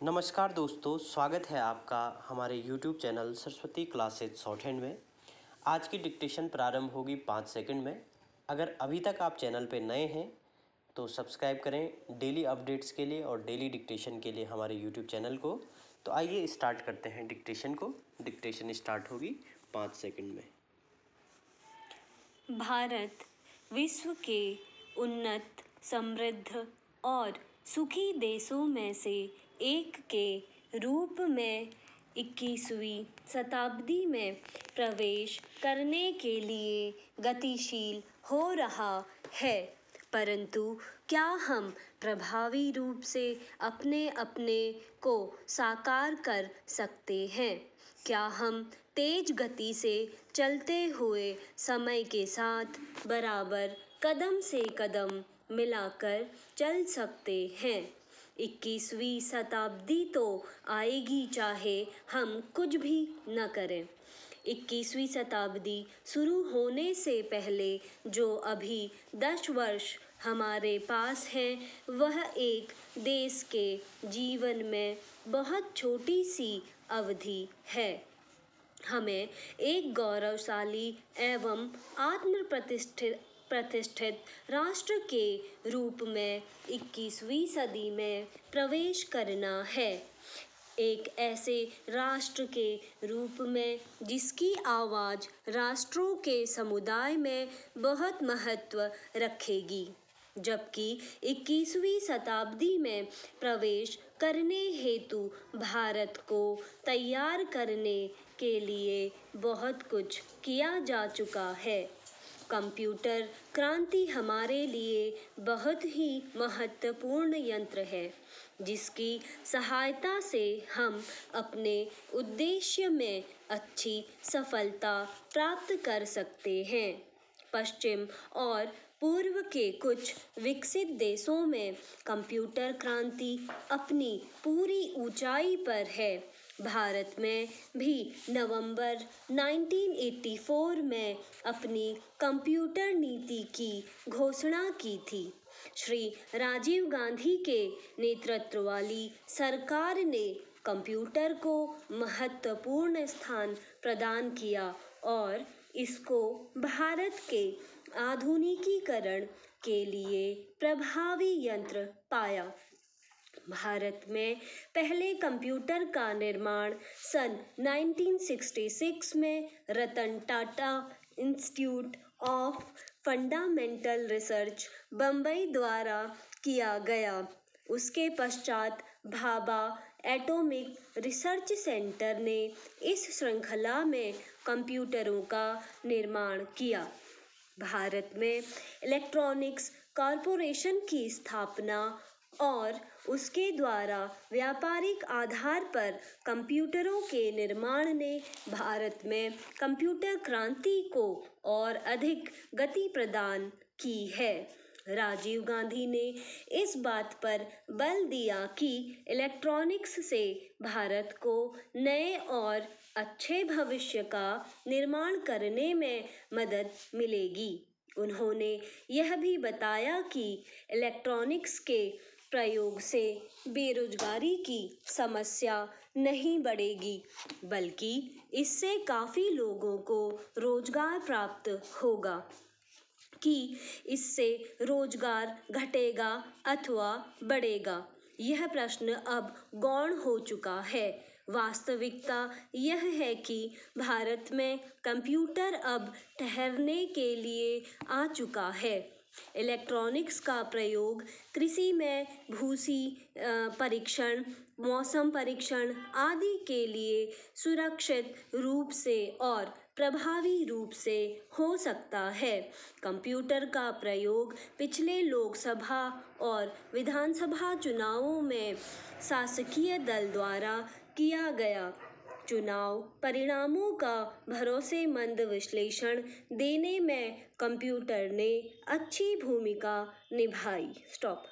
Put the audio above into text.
नमस्कार दोस्तों, स्वागत है आपका हमारे YouTube channel Saraswati classes short hand में। आज की डिक्टेशन प्रारंभ होगी 5 सेकंड में। अगर अभी तक आप चैनल पर नए हैं तो सब्सक्राइब करें डेली अपडेट्स के लिए और डेली डिक्टेशन के लिए हमारे YouTube चैनल को। तो आइए स्टार्ट करते हैं डिक्टेशन को। डिक्टेशन स्टार्ट होगी 5 सेकंड में। भारत विश्व के उन्नत, समृद्ध और सुखी देशों में से एक के रूप में 21वीं शताब्दी में प्रवेश करने के लिए गतिशील हो रहा है, परंतु क्या हम प्रभावी रूप से अपने अपने को साकार कर सकते हैं? क्या हम तेज गति से चलते हुए समय के साथ बराबर कदम से कदम मिलाकर चल सकते हैं? 21वीं शताब्दी तो आएगी चाहे हम कुछ भी न करें। 21वीं शताब्दी शुरू होने से पहले जो अभी 10 वर्ष हमारे पास हैं, वह एक देश के जीवन में बहुत छोटी सी अवधि है। हमें एक गौरवशाली एवं प्रतिष्ठित राष्ट्र के रूप में 21वीं सदी में प्रवेश करना है। एक ऐसे राष्ट्र के रूप में जिसकी आवाज़ राष्ट्रों के समुदाय में बहुत महत्व रखेगी, जबकि 21वीं शताब्दी में प्रवेश करने हेतु भारत को तैयार करने के लिए बहुत कुछ किया जा चुका है। कंप्यूटर क्रांति हमारे लिए बहुत ही महत्वपूर्ण यंत्र है, जिसकी सहायता से हम अपने उद्देश्य में अच्छी सफलता प्राप्त कर सकते हैं। पश्चिम और पूर्व के कुछ विकसित देशों में कंप्यूटर क्रांति अपनी पूरी ऊंचाई पर है। भारत में भी नवंबर 1984 में अपनी कंप्यूटर नीति की घोषणा की थी। श्री राजीव गांधी के नेतृत्व वाली सरकार ने कंप्यूटर को महत्वपूर्ण स्थान प्रदान किया और इसको भारत के आधुनिकीकरण के लिए प्रभावी यंत्र पाया। भारत में पहले कंप्यूटर का निर्माण सन 1966 में Ratan Tata institute of fundamental research, Bombay द्वारा किया गया। उसके पश्चात भाभा एटॉमिक रिसर्च सेंटर ने इस श्रृंखला में कंप्यूटरों का निर्माण किया। भारत में इलेक्ट्रॉनिक्स कॉरपोरेशन की स्थापना और उसके द्वारा व्यापारिक आधार पर कंप्यूटरों के निर्माण ने भारत में कंप्यूटर क्रांति को और अधिक गति प्रदान की है। राजीव गांधी ने इस बात पर बल दिया कि इलेक्ट्रॉनिक्स से भारत को नए और अच्छे भविष्य का निर्माण करने में मदद मिलेगी। उन्होंने यह भी बताया कि इलेक्ट्रॉनिक्स के प्रयोग से बेरोजगारी की समस्या नहीं बढ़ेगी, बल्कि इससे काफ़ी लोगों को रोजगार प्राप्त होगा। कि इससे रोजगार घटेगा अथवा बढ़ेगा, यह प्रश्न अब गौण हो चुका है। वास्तविकता यह है कि भारत में कंप्यूटर अब ठहरने के लिए आ चुका है। इलेक्ट्रॉनिक्स का प्रयोग कृषि में भूसी परीक्षण, मौसम परीक्षण आदि के लिए सुरक्षित रूप से और प्रभावी रूप से हो सकता है। कंप्यूटर का प्रयोग पिछले लोकसभा और विधानसभा चुनावों में शासकीय दल द्वारा किया गया। चुनाव परिणामों का भरोसेमंद विश्लेषण देने में कंप्यूटर ने अच्छी भूमिका निभाई। स्टॉप।